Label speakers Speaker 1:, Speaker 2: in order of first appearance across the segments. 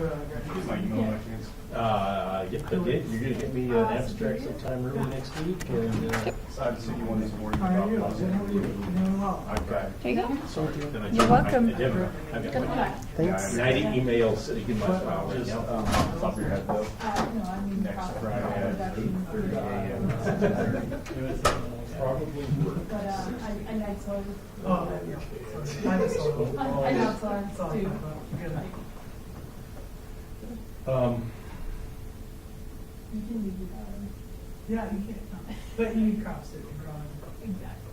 Speaker 1: Yep, I did. You're gonna get me an abstract sometime early next week, and
Speaker 2: There you go. You're welcome.
Speaker 1: I've got my
Speaker 2: Thanks.
Speaker 1: 90 emails sitting in my file right now.
Speaker 3: Top of your head though. Next Friday at 8:30 a.m.
Speaker 1: Probably work.
Speaker 4: You can leave it out. Yeah, you can. But you need crops that can grow. Exactly.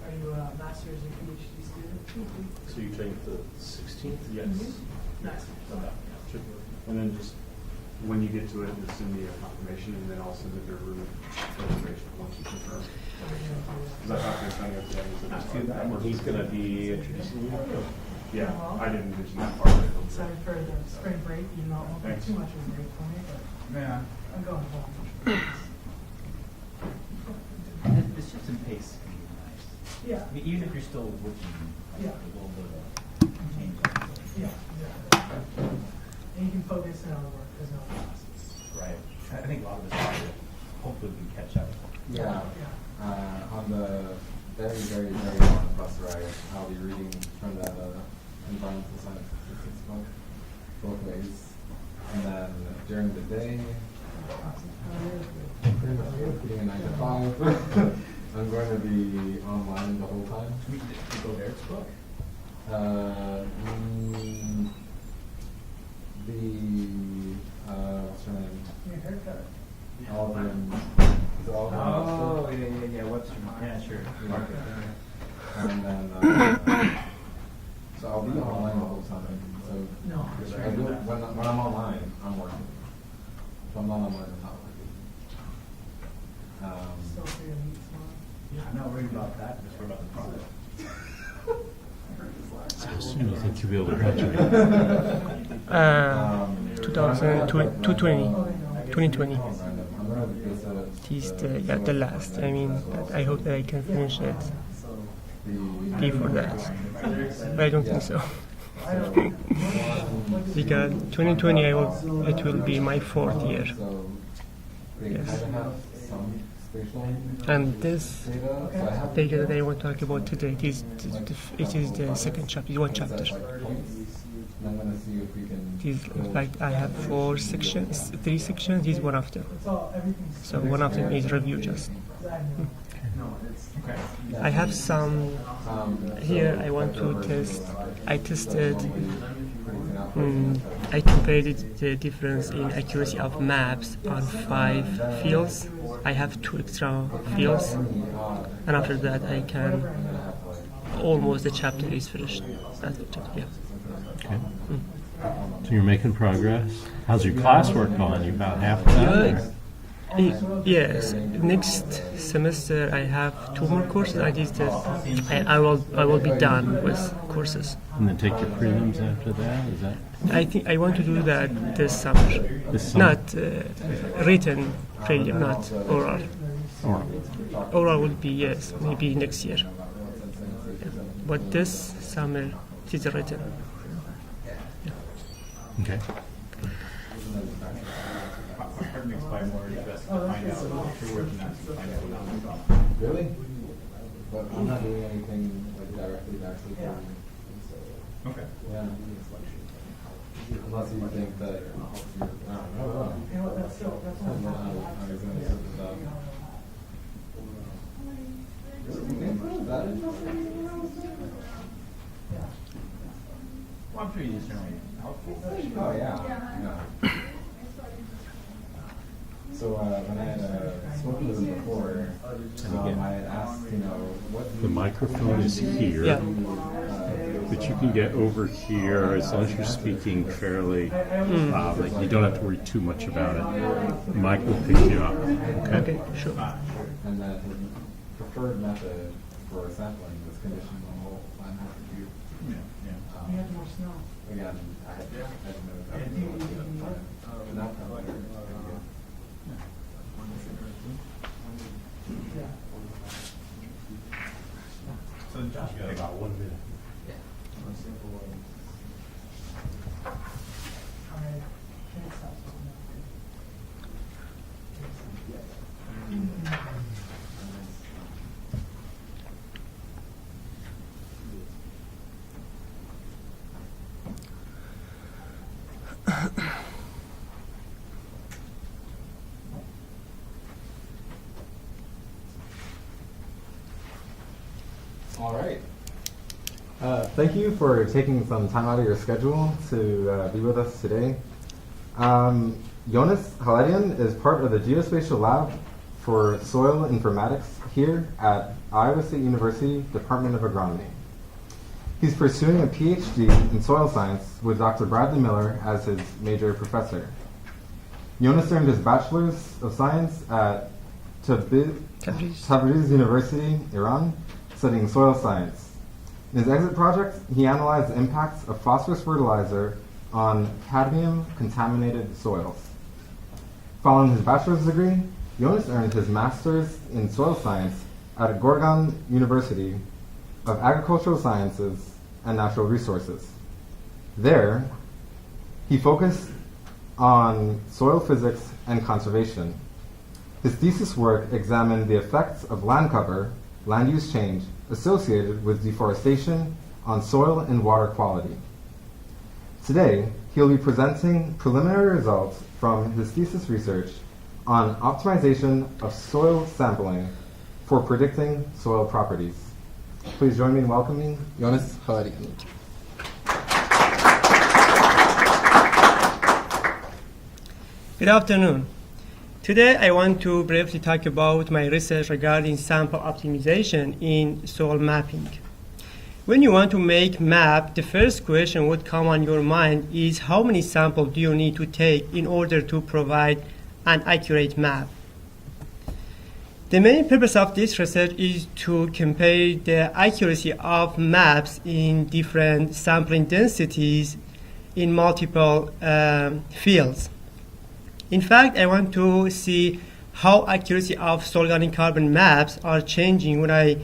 Speaker 4: Are you a master's or PhD student?
Speaker 1: So you take the 16th? Yes.
Speaker 4: Nice.
Speaker 1: Should work.
Speaker 3: And then just when you get to it, just send me a confirmation, and then I'll send it your room reservation once you confirm. Because I talked to his friend yesterday, and he said
Speaker 1: He's gonna be introducing you.
Speaker 3: yeah, I didn't mention that part of it.
Speaker 4: Sorry for the spring break, you know,
Speaker 3: Thanks.
Speaker 4: too much of a break for me, but
Speaker 5: Yeah.
Speaker 4: I'm going home.
Speaker 5: The shift in pace can be nice.
Speaker 4: Yeah,
Speaker 5: I mean, even if you're still working, like,
Speaker 4: Yeah.
Speaker 5: a little bit of a change.
Speaker 4: yeah, exactly. And you can focus in on the work, there's no classes.
Speaker 5: Right. I think a lot of us hopefully we can catch up.
Speaker 6: Yeah.
Speaker 4: Yeah.
Speaker 6: On the very, very, very long bus ride, I'll be reading from that environmental science statistics book both ways. And then during the day, pretty much working a 9 to 5. I'm going to be online the whole time.
Speaker 5: We go there, it's book.
Speaker 6: What's her name?
Speaker 4: Your haircut.
Speaker 6: Aldrin. Is it Aldrin?
Speaker 5: Oh, yeah, Webster. Yeah, sure.
Speaker 6: And then, so I'll be online the whole time. So
Speaker 4: No.
Speaker 6: I do, when I'm online, I'm working. If I'm not online, I'm not working.
Speaker 4: Still free to meet tomorrow.
Speaker 5: Yeah, I'm not worried about that, just worried about the product.
Speaker 1: How soon do you think you'll be able to graduate?
Speaker 7: 2020.
Speaker 6: I'm gonna visit
Speaker 7: It is the last. I mean, but I hope that I can finish it before that. But I don't think so. Because 2020, it will be my 4th year.
Speaker 6: So they
Speaker 7: Yes.
Speaker 6: kind of have some spatial
Speaker 7: And this
Speaker 6: data. So I have
Speaker 7: data that I want to talk about today, it is the second chapter, it's one chapter.
Speaker 6: points. And I'm gonna see if we can.
Speaker 7: It is, in fact, I have 3 sections, this is one of them.
Speaker 4: It's all, everything's.
Speaker 7: So one of them is review just.
Speaker 5: Okay.
Speaker 7: I have some, here I want to test, I tested, I compared the difference in accuracy of maps on 5 fields. I have 2 extra fields, and after that I can, almost the chapter is finished. That's the chapter, yeah.
Speaker 1: Okay. So you're making progress? How's your classwork going? You about half done? or-
Speaker 7: Yes, next semester I have 2 more courses. I will be done with courses.
Speaker 1: And then take your prelims after that? Is that
Speaker 7: I think I want to do that this summer.
Speaker 1: this summer?
Speaker 7: Not written prelim, not oral.
Speaker 1: Or
Speaker 7: Oral will be, yes, maybe next year. Yeah. But this summer it is written.
Speaker 1: okay.
Speaker 5: Hard to explain more, you best find out if you're working on it, find out what.
Speaker 6: Really? But I'm not doing anything like directly back to the
Speaker 4: Yeah.
Speaker 5: Okay.
Speaker 6: Yeah. Unless you think that you're, I don't know.
Speaker 4: You know what, that's still, that's
Speaker 6: I don't know
Speaker 4: not.
Speaker 6: how I was gonna set this up. That interesting?
Speaker 5: Well, I'm sure you just generally helpful.
Speaker 6: Oh, yeah. So when I had spoken to them before, I had asked, what
Speaker 1: The microphone is here,
Speaker 7: Yeah.
Speaker 1: but you can get over here as long as you're speaking fairly loudly. You don't have to worry too much about it. The mic will pick you up. Okay?
Speaker 7: Okay, sure.
Speaker 6: and that his preferred method for sampling was conditioned on the whole line attribute.
Speaker 5: Yeah.
Speaker 4: You had more snow.
Speaker 6: Again, I had no not
Speaker 4: Yeah.
Speaker 5: So Josh, you got about
Speaker 1: about 1 minute.
Speaker 6: More simple ones.
Speaker 4: All right. Can't stop
Speaker 6: All right. Thank you for taking some time out of your schedule to be with us today. Yones Khaledian is part of the Geospatial Lab for Soil Informatics here at Iowa State University Department of Agronomy. He's pursuing a PhD in soil science with Dr. Bradley Miller as his major professor. Yones earned his Bachelor's of Science at Tabriz University, Iran, studying soil science. In his exit project, he analyzed the impacts of phosphorus fertilizer on cadmium-contaminated soils. Following his bachelor's degree, Yones earned his master's in soil science at Gorgan University of Agricultural Sciences and Natural Resources. There, he focused on soil physics and conservation. His thesis work examined the effects of land cover, land use change, associated with deforestation on soil and water quality. Today, he'll be presenting preliminary results from his thesis research on optimization of soil sampling for predicting soil properties. Please join me in welcoming Yones Khaledian.
Speaker 7: Good afternoon. Today I want to briefly talk about my research regarding sample optimization in soil mapping. When you want to make map, the first question would come on your mind is how many samples do you need to take in order to provide an accurate map? The main purpose of this research is to compare the accuracy of maps in different sampling densities in multiple fields. In fact, I want to see how accuracy of soil organic carbon maps are changing when I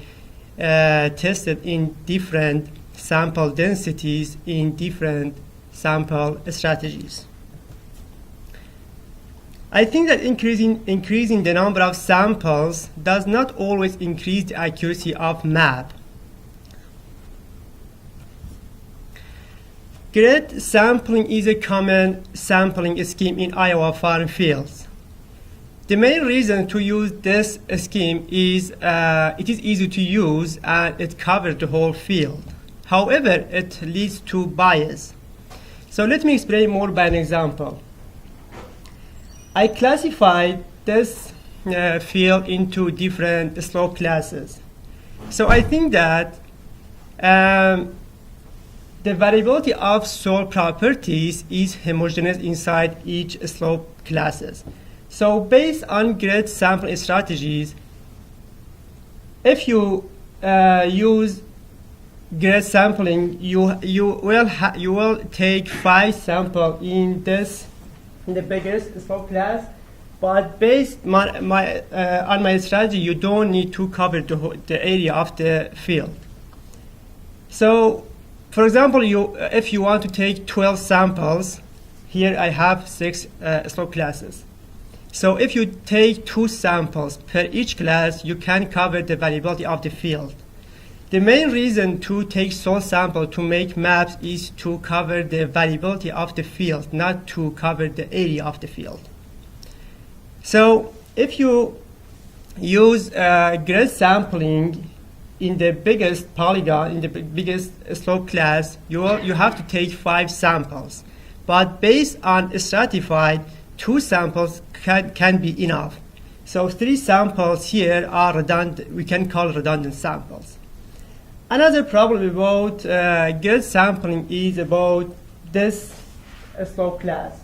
Speaker 7: tested in different sample densities in different sample strategies. I think that increasing the number of samples does not always increase the accuracy of map. Grid sampling is a common sampling scheme in Iowa farm fields. The main reason to use this scheme is it is easy to use and it covers the whole field. However, it leads to bias. So let me explain more by an example. I classified this field into different slope classes. So I think that the variability of soil properties is homogeneous inside each slope classes. So based on grid sampling strategies, if you use grid sampling, you will take 5 samples in the biggest slope class, but based on my strategy, you don't need to cover the area of the field. So, for example, if you want to take 12 samples, here I have 6 slope classes. So if you take 2 samples per each class, you can cover the variability of the field. The main reason to take soil sample to make maps is to cover the variability of the field, not to cover the area of the field. So if you use grid sampling in the biggest polygon, in the biggest slope class, you have to take 5 samples. But based on stratified, 2 samples can be enough. So 3 samples here are redundant. We can call redundant samples. Another problem about grid sampling is about this slope class.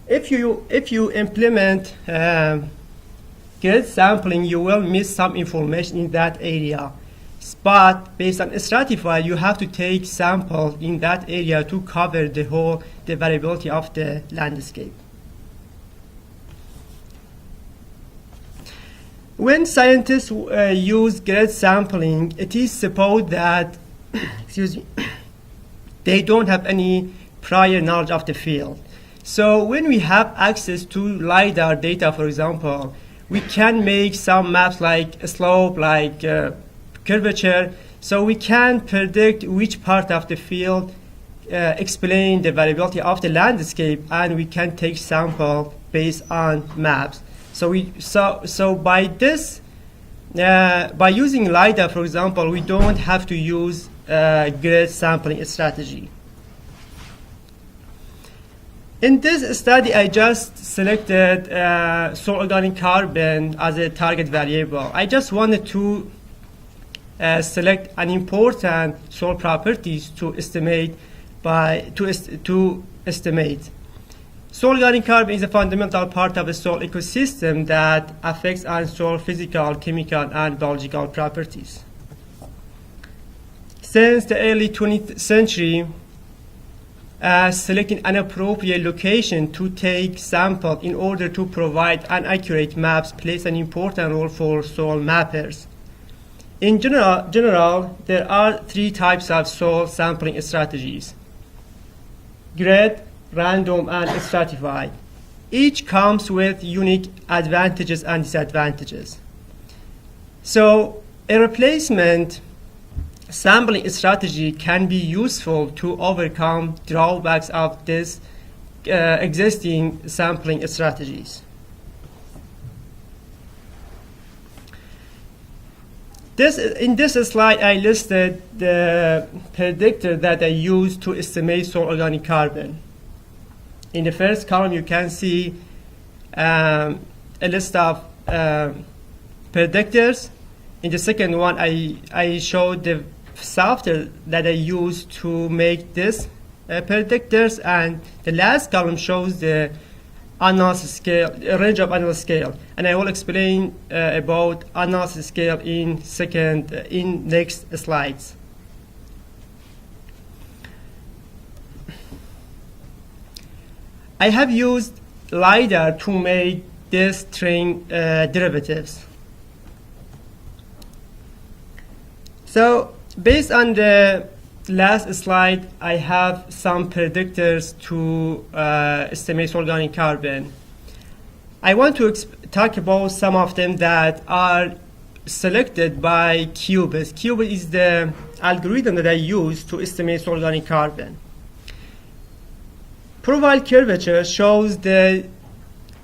Speaker 7: If you implement grid sampling, you will miss some information in that area. But based on stratified, you have to take samples in that area to cover the variability of the landscape. When scientists use grid sampling, it is supposed that excuse me, they don't have any prior knowledge of the field. So when we have access to LiDAR data, for example, we can make some maps like slope, like curvature, so we can predict which part of the field explain the variability of the landscape, and we can take sample based on maps. So by this, by using LiDAR, for example, we don't have to use grid sampling strategy. In this study, I just selected soil organic carbon as a target variable. I just wanted to select an important soil properties to estimate to estimate. Soil organic carbon is a fundamental part of the soil ecosystem that affects on soil physical, chemical, and biological properties. Since the early 20th century, selecting an appropriate location to take sample in order to provide an accurate maps plays an important role for soil mappers. In general, there are three types of soil sampling strategies: grid, random, and stratified. Each comes with unique advantages and disadvantages. So a replacement sampling strategy can be useful to overcome drawbacks of this existing sampling strategies. In this slide, I listed the predictor that I use to estimate soil organic carbon. In the first column, you can see a list of predictors. In the second one, I showed the software that I use to make this predictors, and the last column shows the analysis scale, range of analysis scale, and I will explain about analysis scale in next slides. I have used LiDAR to make these train derivatives. So based on the last slide, I have some predictors to estimate organic carbon. I want to talk about some of them that are selected by CUBIST. CUBIST is the algorithm that I use to estimate organic carbon. Profile curvature shows the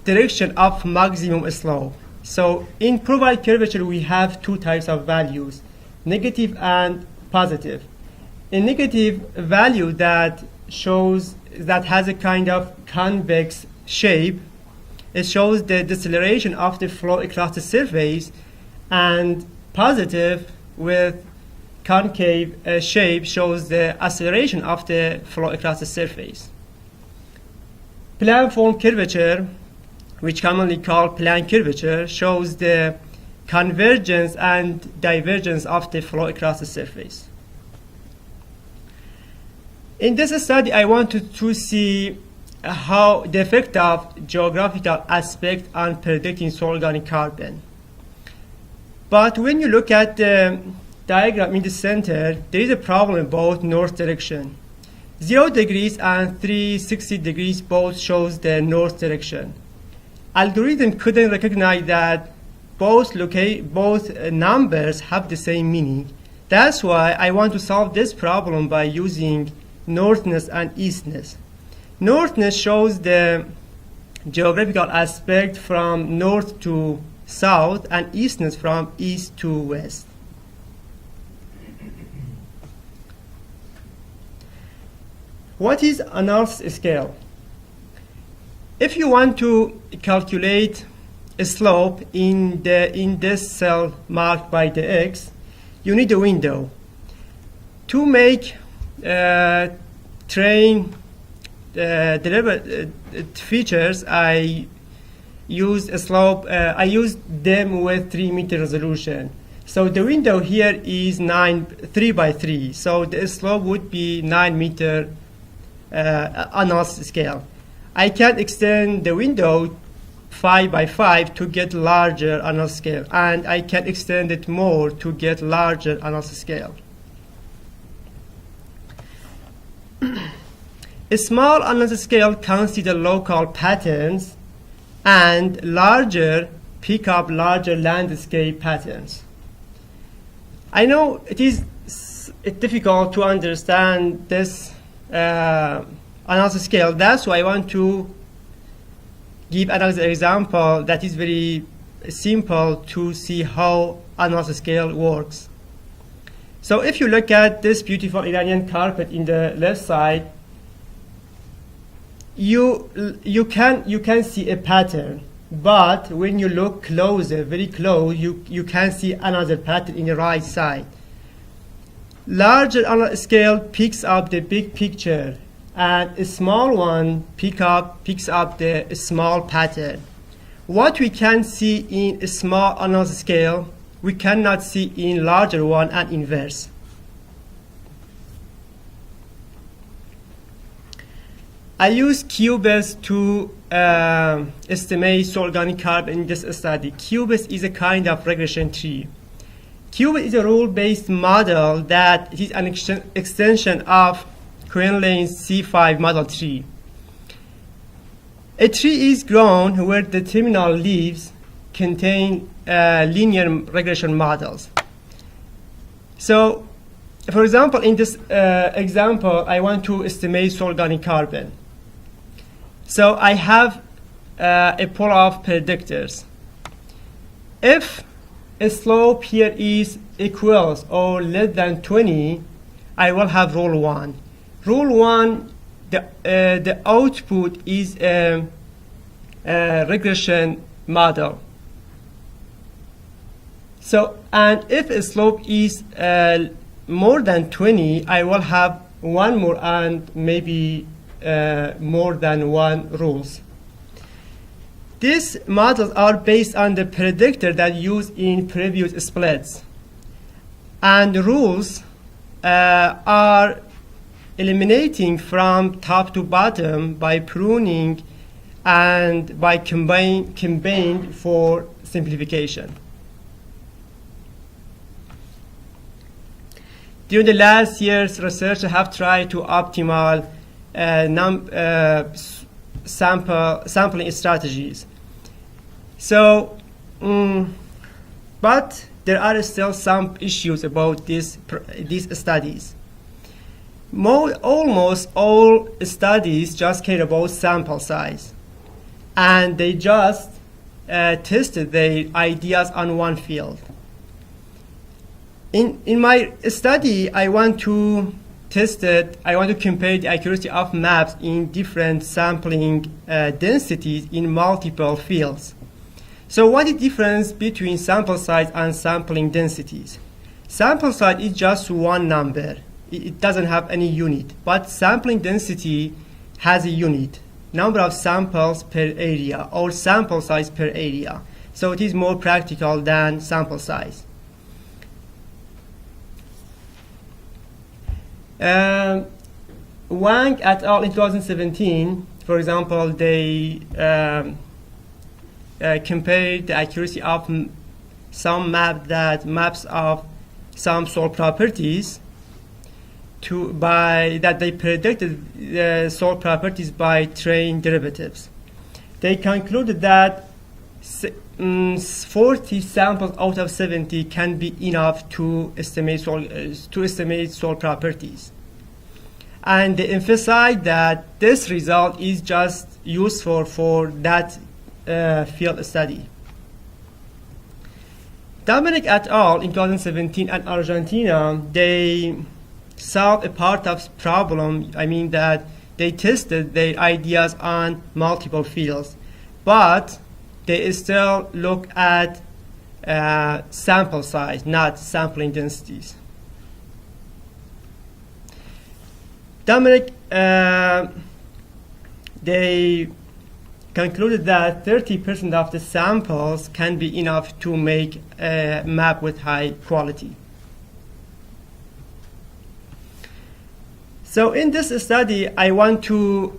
Speaker 7: direction of maximum slope. So in profile curvature, we have two types of values: negative and positive. A negative value that has a kind of convex shape, it shows the deceleration of the flow across the surface, and positive with concave shape shows the acceleration of the flow across the surface. Plane form curvature, which commonly called plane curvature, shows the convergence and divergence of the flow across the surface. In this study, I wanted to see how the effect of geographical aspect on predicting soil organic carbon. But when you look at the diagram in the center, there is a problem about north direction. 0 degrees and 360 degrees both shows the north direction. Algorithm couldn't recognize that both numbers have the same meaning. That's why I want to solve this problem by using northness and eastness. Northness shows the geographical aspect from north to south, and eastness from east to west. What is analysis scale? If you want to calculate a slope in this cell marked by the X, you need a window. To make train delivered features, I used a slope. I used them with 3-meter resolution. So the window here is 3 by 3. So the slope would be 9-meter analysis scale. I can extend the window 5 by 5 to get larger analysis scale, and I can extend it more to get larger analysis scale. A small analysis scale consider local patterns, and larger pick up larger landscape patterns. I know it is difficult to understand this analysis scale. That's why I want to give another example that is very simple to see how analysis scale works. So if you look at this beautiful Iranian carpet in the left side, you can see a pattern, but when you look closer, very close, you can see another pattern in the right side. Larger analysis scale picks up the big picture, and a small one picks up the small pattern. What we can see in a small analysis scale, we cannot see in larger one, and inverse. I use CUBIST to estimate soil organic carbon in this study. CUBIST is a kind of regression tree. CUBIST is a rule-based model that is an extension of Khaledian's C5 model tree. A tree is grown where the terminal leaves contain linear regression models. So, for example, in this example, I want to estimate soil organic carbon. So I have a pool of predictors. If a slope here is equals or less than 20, I will have rule 1. Rule 1, the output is a regression model. So, and if a slope is more than 20, I will have one more and maybe more than one rules. These models are based on the predictor that used in previous splits. And the rules are eliminating from top to bottom by pruning and by combined for simplification. During the last years, researchers have tried to optimize sampling strategies. So, but there are still some issues about these studies. Almost all studies just care about sample size, and they just tested their ideas on one field. In my study, I want to compare the accuracy of maps in different sampling densities in multiple fields. So what is the difference between sample size and sampling densities? Sample size is just one number. It doesn't have any unit. But sampling density has a unit, number of samples per area, or sample size per area. So it is more practical than sample size. Wang et al. In 2017, for example, they compared the accuracy of some maps of some soil properties that they predicted the soil properties by trained derivatives. They concluded that 40 samples out of 70 can be enough to estimate soil properties. And they emphasize that this result is just useful for that field study. Dominic et al. In 2017 in Argentina, they solved a part of the problem. I mean that they tested their ideas on multiple fields, but they still look at sample size, not sampling densities. Dominic, they concluded that 30% of the samples can be enough to make a map with high quality. So in this study, I want to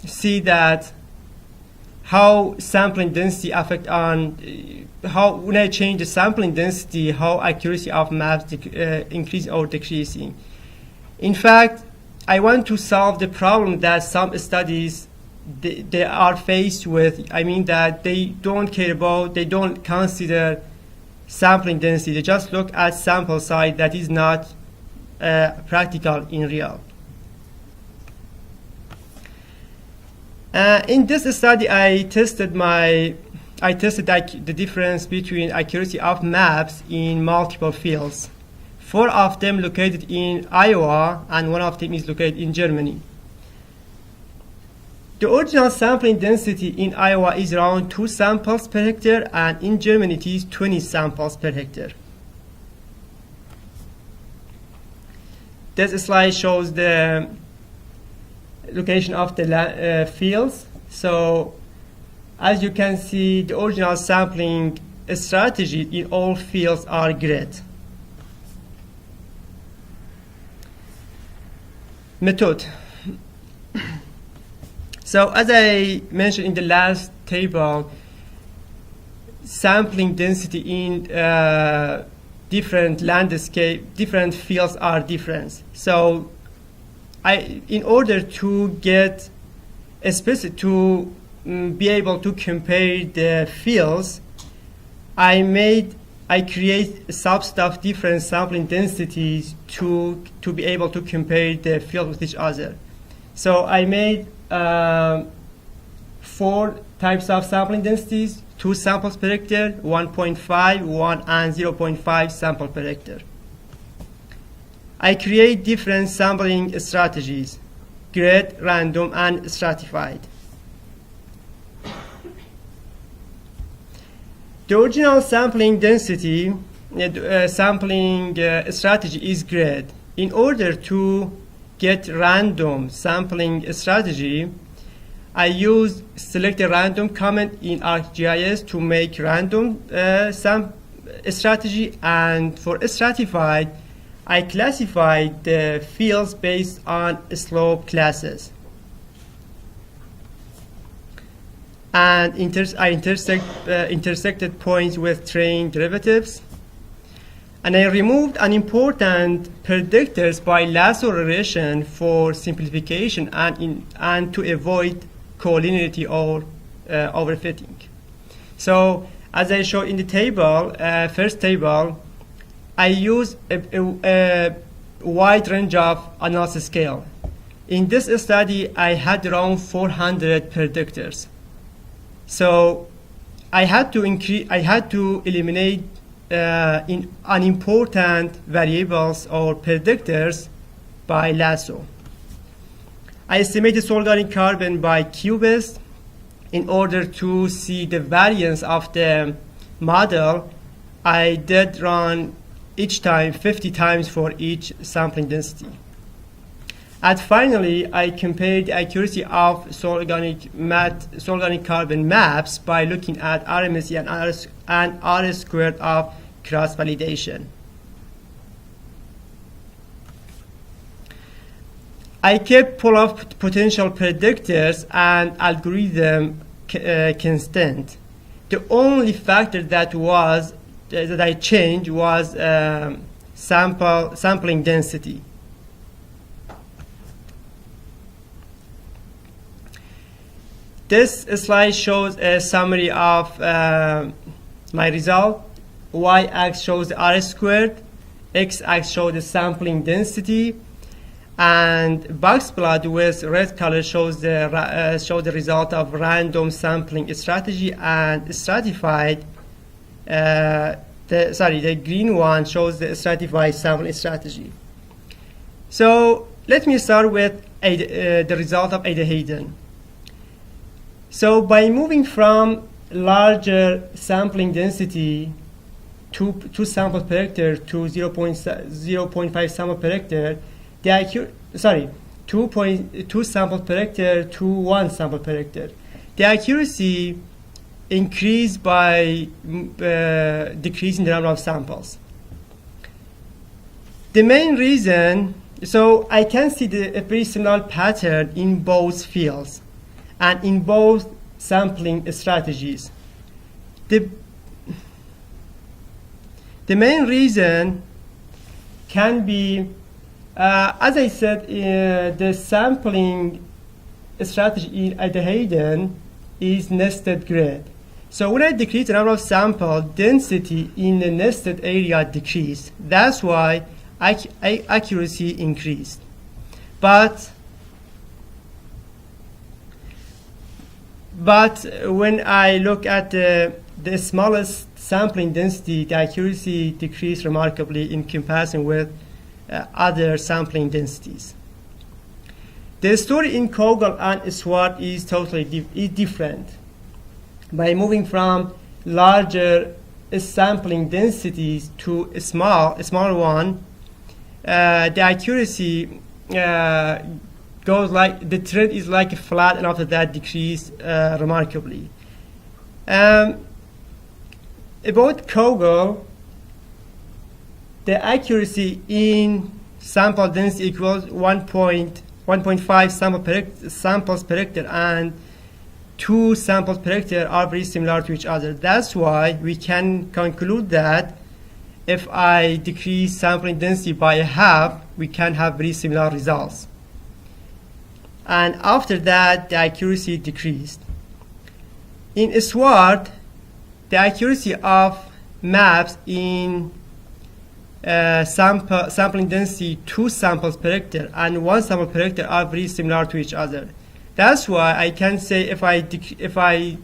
Speaker 7: see that how sampling density affect on how when I change the sampling density, how accuracy of maps increase or decreasing. In fact, I want to solve the problem that some studies they are faced with. I mean that they don't care about, they don't consider sampling density. They just look at sample size that is not practical in real. In this study, I tested the difference between accuracy of maps in multiple fields. 4 of them located in Iowa, and 1 of them is located in Germany. The original sampling density in Iowa is around 2 samples per hectare, and in Germany it is 20 samples per hectare. This slide shows the location of the fields. So as you can see, the original sampling strategy in all fields are grid. Method. So as I mentioned in the last table, sampling density in different landscape, different fields are different. So in order to get a specific, to be able to compare the fields, I create a subset of different sampling densities to be able to compare the fields with each other. So I made 4 types of sampling densities: 2 samples per hectare, 1.5, 1, and 0.5 sample per hectare. I create different sampling strategies: grid, random, and stratified. The original sampling density, strategy is grid. In order to get random sampling strategy, I use select a random comment in ArcGIS to make random strategy, and for stratified, I classify the fields based on slope classes. And I intersected points with train derivatives. And I removed unimportant predictors by lasso regression for simplification and to avoid collinearity or overfitting. So as I showed in the table, first table, I use a wide range of analysis scale. In this study, I had around 400 predictors. So I had to eliminate unimportant variables or predictors by lasso. I estimated organic carbon by CUBIST in order to see the variance of the model. I did run each time 50 times for each sampling density. And finally, I compared the accuracy of soil organic carbon maps by looking at RMSE and R squared of cross validation. I kept pool of potential predictors and algorithm constant. The only factor that I changed was sampling density. This slide shows a summary of my result. Y-axis shows the R squared, X-axis shows the sampling density, and box plot with red color shows the result of random sampling strategy, and stratified. The green one shows the stratified sampling strategy. So let me start with the result of Ada Hayden. So by moving from larger sampling density, 2 samples per hectare, to 0.5 samples per hectare, 2 samples per hectare to 1 sample per hectare, the accuracy increased by decreasing the number of samples. The main reason, so I can see a very similar pattern in both fields and in both sampling strategies. The main reason can be As I said, the sampling strategy at the Hayden is nested grid. So when I decrease the number of sample, density in the nested area decreased. That's why accuracy increased. But when I look at the smallest sampling density, the accuracy decreased remarkably in comparison with other sampling densities. The story in Kogel and Swart is totally different. By moving from larger sampling densities to a smaller one, the accuracy goes like, the trend is like a flat, and after that decreased remarkably. About Kogel, the accuracy in sample density equals 1.5 samples per hectare, and 2 samples per hectare are very similar to each other. That's why we can conclude that if I decrease sampling density by half, we can have very similar results. And after that, the accuracy decreased. In Swart, the accuracy of maps in sampling density 2 samples per hectare and 1 sample per hectare are very similar to each other. That's why I can say if I decrease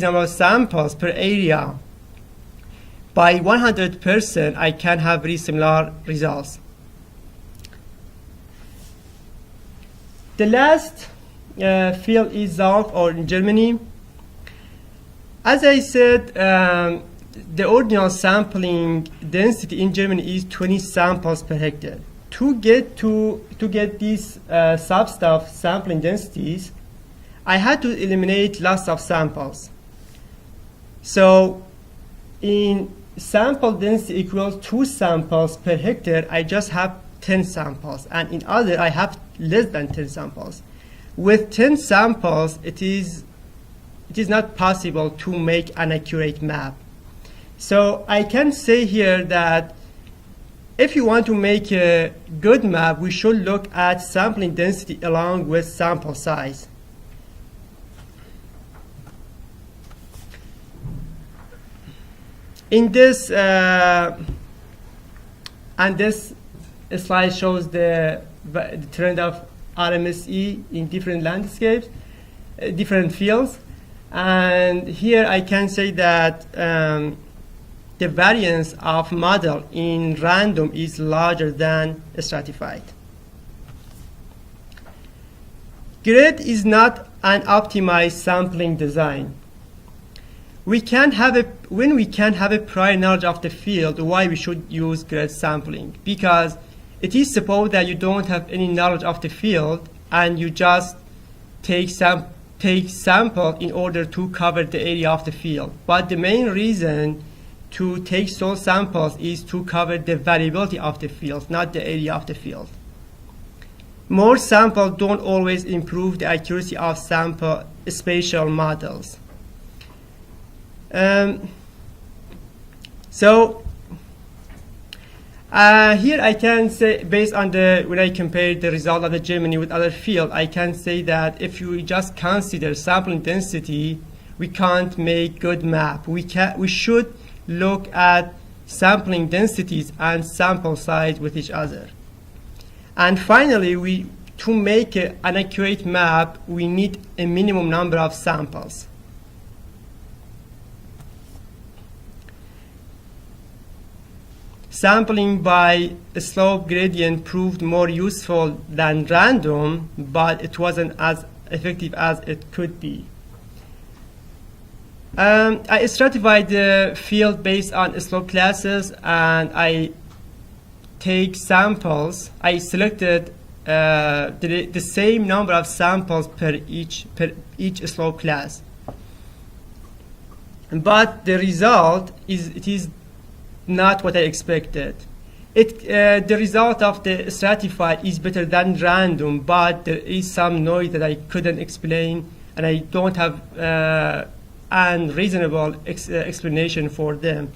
Speaker 7: number of samples per area by 100%, I can have very similar results. The last field is Zalk, or in Germany. As I said, the ordinal sampling density in Germany is 20 samples per hectare. To get these substuff sampling densities, I had to eliminate lots of samples. So in sample density equals 2 samples per hectare, I just have 10 samples, and in other I have less than 10 samples. With 10 samples, it is not possible to make an accurate map. So I can say here that if you want to make a good map, we should look at sampling density along with sample size. In this, and this slide shows the trend of RMSE in different landscapes, different fields. And here I can say that the variance of model in random is larger than stratified. Grid is not an optimized sampling design. When we can have a prior knowledge of the field, why we should use grid sampling? Because it is supposed that you don't have any knowledge of the field and you just take sample in order to cover the area of the field. But the main reason to take soil samples is to cover the variability of the field, not the area of the field. More samples don't always improve the accuracy of sample spatial models. Here I can say, based on when I compare the result of the Germany with other fields, I can say that if you just consider sampling density, we can't make good map. We should look at sampling densities and sample size with each other. And finally, to make an accurate map, we need a minimum number of samples. Sampling by a slope gradient proved more useful than random, but it wasn't as effective as it could be. I stratified the field based on slope classes, and I take samples. I selected the same number of samples per each slope class. But the result is not what I expected. The result of the stratified is better than random, but there is some noise that I couldn't explain, and I don't have an reasonable explanation for them.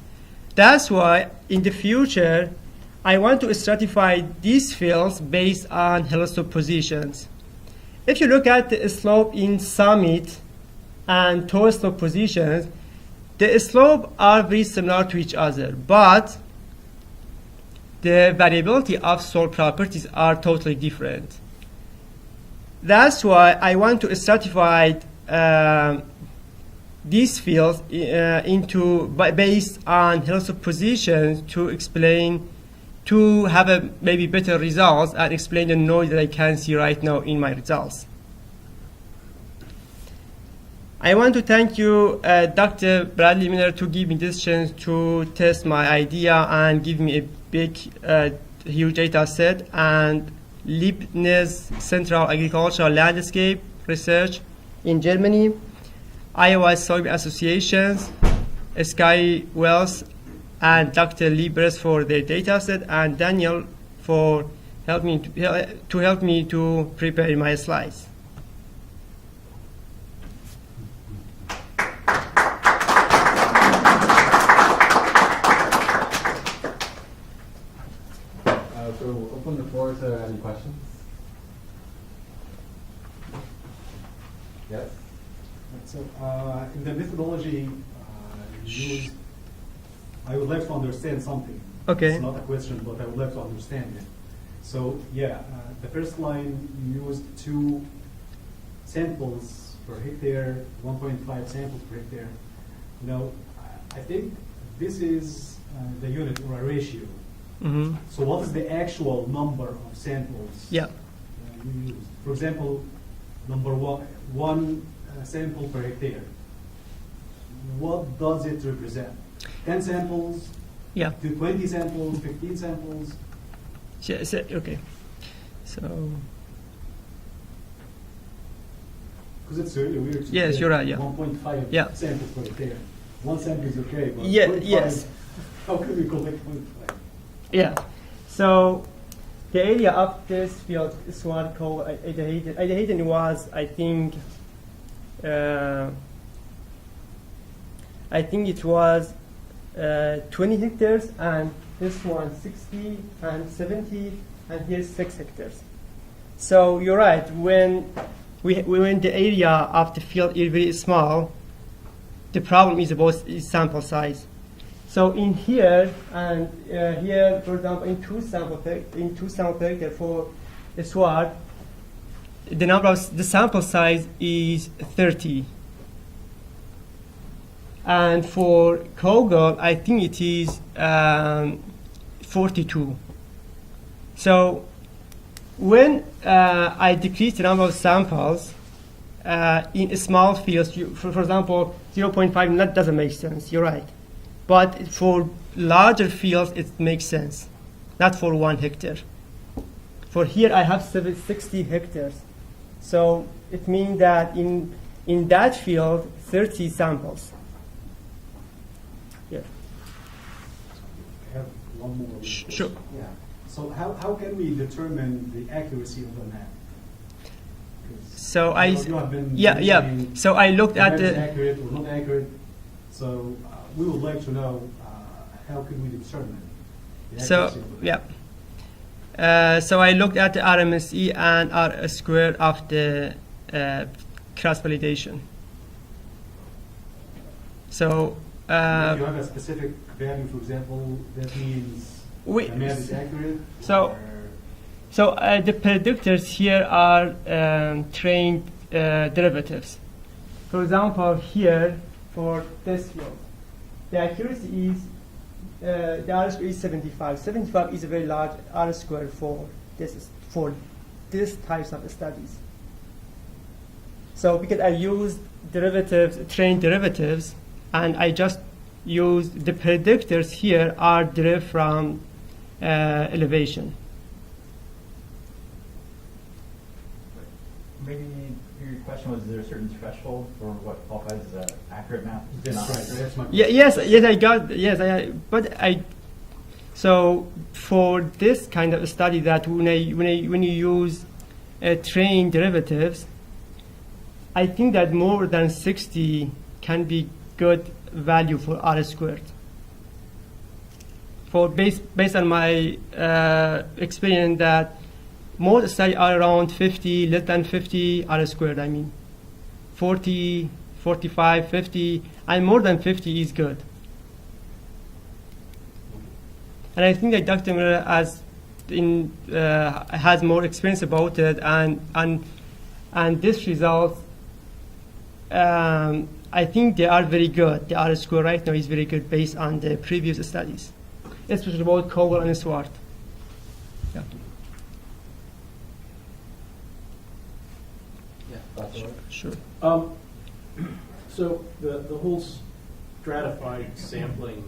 Speaker 7: That's why in the future I want to stratify these fields based on heliotrope positions. If you look at the slope in summit and toe slope positions, the slopes are very similar to each other, but the variability of soil properties are totally different. That's why I want to stratify these fields based on heliotrope positions to have maybe better results and explain the noise that I can see right now in my results. I want to thank you, Dr. Bradley Miller, to give me this chance to test my idea and give me a big, huge data set, and Leibniz Central Agricultural Landscape Research in Germany, Iowa Soybean Associations, Sky Wells, and Dr. Liebers for their data set, and Daniel for help me to prepare my slides.
Speaker 6: So we'll open the floor to any questions. Yes?
Speaker 8: So, in the methodology used, I would like to understand something.
Speaker 7: Okay.
Speaker 8: It's not a question, but I would like to understand it. So, yeah, the first line you used 2 samples per hectare, 1.5 samples per hectare. Now, I think this is the unit or a ratio.
Speaker 7: Mm-hmm.
Speaker 8: So, what is the actual number of samples
Speaker 7: Yeah.
Speaker 8: you used? For example, number one sample per hectare. What does it represent? 10 samples,
Speaker 7: Yeah.
Speaker 8: to 20 samples, 15 samples?
Speaker 7: Okay. So,
Speaker 8: Because it's really weird to
Speaker 7: Yes,
Speaker 8: say
Speaker 7: you're right, yeah.
Speaker 8: 1.5
Speaker 7: Yeah.
Speaker 8: samples per hectare. 1 sample is okay, but
Speaker 7: Yeah,
Speaker 8: 0.5,
Speaker 7: yes.
Speaker 8: how can we collect 0.5?
Speaker 7: yeah. So, the area of this field is one called Khaledian. Khaledian was, I think it was 20 hectares, and this one 60 and 70, and here's 6 hectares. So you're right. When the area of the field is very small, the problem is about sample size. So in here and here, for example, in two sample per hectare for a sward, the sample size is 30. And for Kogel, I think it is 42. So when I decrease the number of samples in small fields, for example, 0.5, that doesn't make sense. You're right. But for larger fields, it makes sense. Not for 1 hectare. For here, I have 60 hectares. So it means that in that field, 30 samples. Yeah.
Speaker 8: I have one more.
Speaker 7: Sure.
Speaker 8: Yeah. So how can we determine the accuracy of the map? 'Cause,
Speaker 7: So
Speaker 8: you have been
Speaker 7: yeah.
Speaker 8: mentioning
Speaker 7: So I looked
Speaker 8: the
Speaker 7: at
Speaker 8: map is
Speaker 7: the.
Speaker 8: accurate or not accurate. So we would like to know how can we determine the
Speaker 7: So
Speaker 8: accuracy of the map?
Speaker 7: yeah. So I looked at the RMSE and R square of the cross validation. So
Speaker 8: If you have a specific value, for example, that means the map is accurate.
Speaker 7: So- the predictors here are trained derivatives. For example, here for this field, the accuracy is the R square is 75. 75 is a very large R square for this types of studies. So because I used trained derivatives, and I just use the predictors here are derived from elevation.
Speaker 5: Maybe your question was, is there a certain threshold for what qualifies as an accurate map?
Speaker 8: That's right. That's my
Speaker 7: Yeah, yes, I got, yes, so for this kind of study that when you use trained derivatives, I think that more than 60 can be good value for R squared. based on my experience, that most studies are around 50, less than 50 r squared. I mean, 40, 45, 50, and more than 50 is good. And I think that Dr. Miller has more experience about it, and this results, I think they are very good. The R square right now is very good based on the previous studies, especially about Kogel and Swart. Yeah. Sure.
Speaker 9: So the whole stratified sampling,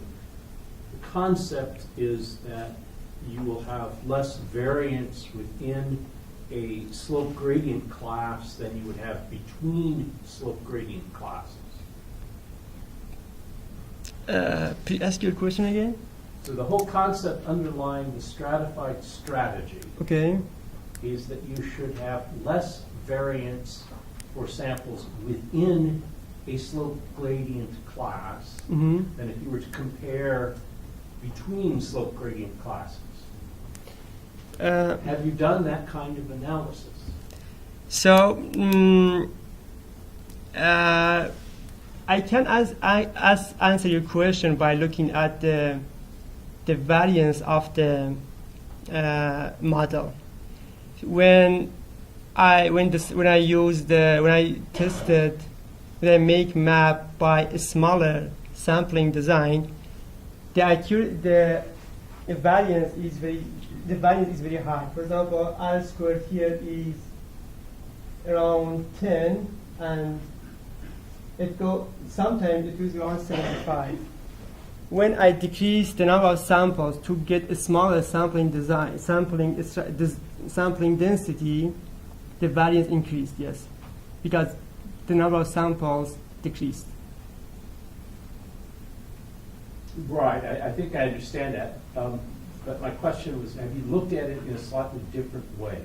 Speaker 9: the concept is that you will have less variance within a slope gradient class than you would have between slope gradient classes.
Speaker 7: Please ask your question again.
Speaker 9: So the whole concept underlying the stratified strategy
Speaker 7: Okay.
Speaker 9: is that you should have less variance for samples within a slope gradient class
Speaker 7: Mm-hmm.
Speaker 9: than if you were to compare between slope gradient classes. Have you done that kind of analysis?
Speaker 7: So I can answer your question by looking at the variance of the model. When I make map by a smaller sampling design, the variance is very high. For example, R squared here is around 10, and sometimes it is around 75. When I decrease the number of samples to get a smaller sampling density, the variance increased, yes, because the number of samples decreased.
Speaker 9: Right, I think I understand that. But my question was, have you looked at it in a slightly different way?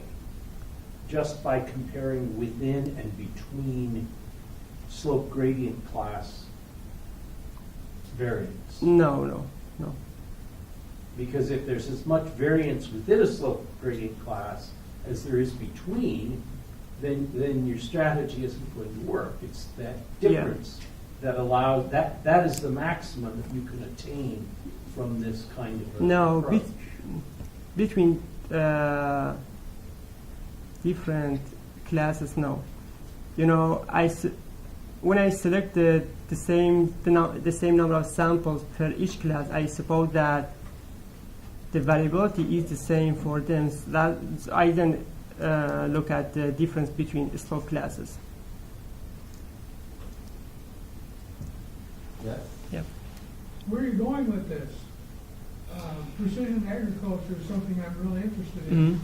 Speaker 9: Just by comparing within and between slope gradient class variance?
Speaker 7: No.
Speaker 9: Because if there's as much variance within a slope gradient class as there is between, then your strategy isn't going to work. It's that difference that allows, that is the maximum that you can attain from this kind of approach.
Speaker 7: Between different classes, no. When I selected the same number of samples per each class, I suppose that the variability is the same for them. So I then look at the difference between slope classes.
Speaker 6: Yes.
Speaker 7: Yeah.
Speaker 4: Where are you going with this? Precision agriculture is something I'm really interested in.
Speaker 7: Mhm.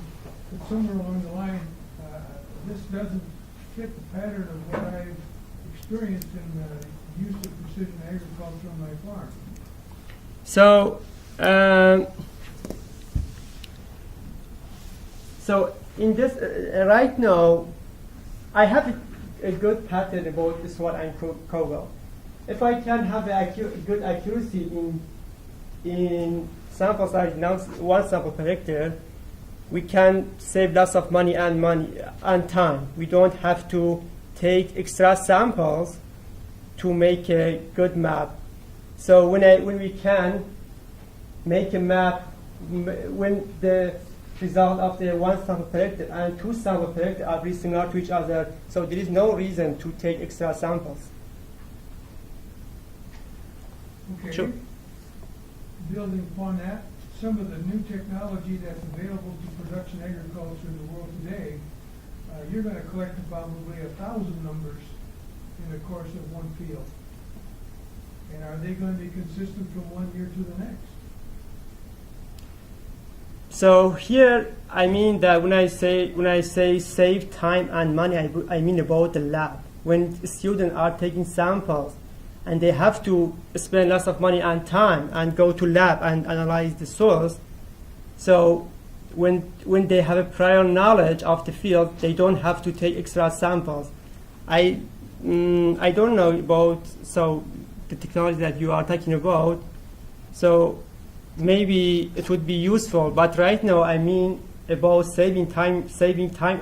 Speaker 4: But somewhere along the line, this doesn't fit the pattern of what I've experienced in the use of precision agriculture on my farm.
Speaker 7: So in this right now, I have a good pattern about this what I'm Kogel. If I can have good accuracy in sample size, now one sample per hectare, we can save lots of money and time. We don't have to take extra samples to make a good map. So when we can make a map, when the result of the one sample per hectare and two sample per hectare are very similar to each other, so there is no reason to take extra samples.
Speaker 4: Okay.
Speaker 7: Sure.
Speaker 4: Building upon that, some of the new technology that's available to production agriculture in the world today, you're going to collect probably 1,000 numbers in the course of one field. And are they going to be consistent from one year to the next?
Speaker 7: So here, I mean that when I say save time and money, I mean about the lab. When students are taking samples, and they have to spend lots of money and time and go to lab and analyze the soils. So when they have a prior knowledge of the field, they don't have to take extra samples. I don't know about the technology that you are talking about. So maybe it would be useful, but right now I mean about saving time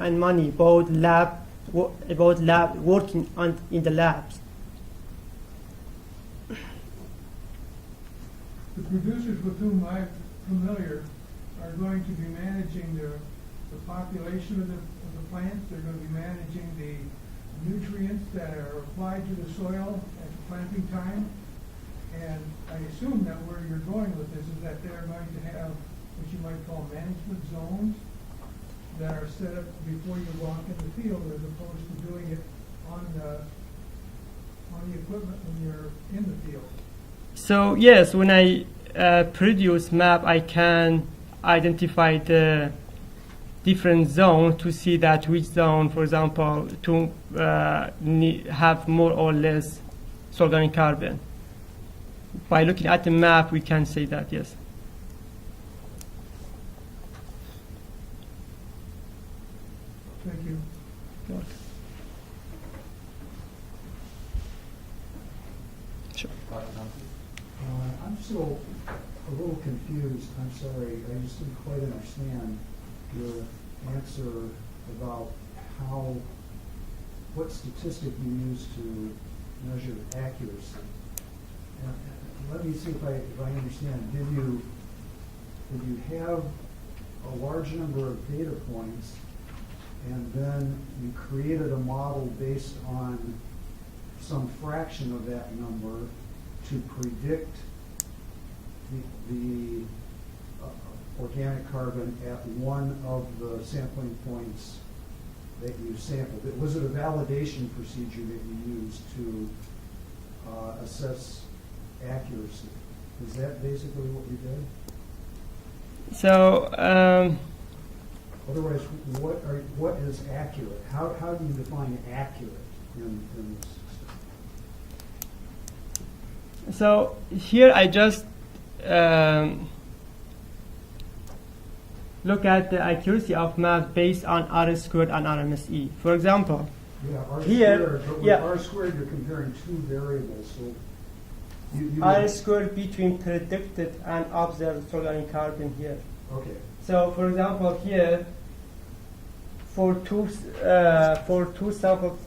Speaker 7: and money, about lab working in the labs.
Speaker 4: The producers with whom I'm familiar are going to be managing the population of the plants. They're going to be managing the nutrients that are applied to the soil at the planting time. And I assume that where you're going with this is that they're going to have what you might call management zones that are set up before you walk in the field, as opposed to doing it on the equipment when you're in the field.
Speaker 7: So yes, when I produce map, I can identify the different zone to see that which zone, for example, to have more or less organic carbon. By looking at the map, we can say that, yes.
Speaker 4: Thank you.
Speaker 7: Sure.
Speaker 10: I'm still a little confused. I'm sorry. I just didn't quite understand your answer about what statistic you use to measure accuracy. Let me see if I understand. Did you have a large number of data points, and then you created a model based on some fraction of that number to predict the organic carbon at one of the sampling points that you sampled? Was it a validation procedure that you used to assess accuracy? Is that basically what you did?
Speaker 7: So
Speaker 10: Otherwise, what is accurate? How do you define accurate in this system?
Speaker 7: So here I just look at the accuracy of map based on R squared and RMSE. For example,
Speaker 10: Yeah, R
Speaker 7: here,
Speaker 10: squared, but with
Speaker 7: yeah.
Speaker 10: R squared you're comparing two variables, so you
Speaker 7: R squared between predicted and observed organic carbon here.
Speaker 10: okay.
Speaker 7: So for example here, for two samples,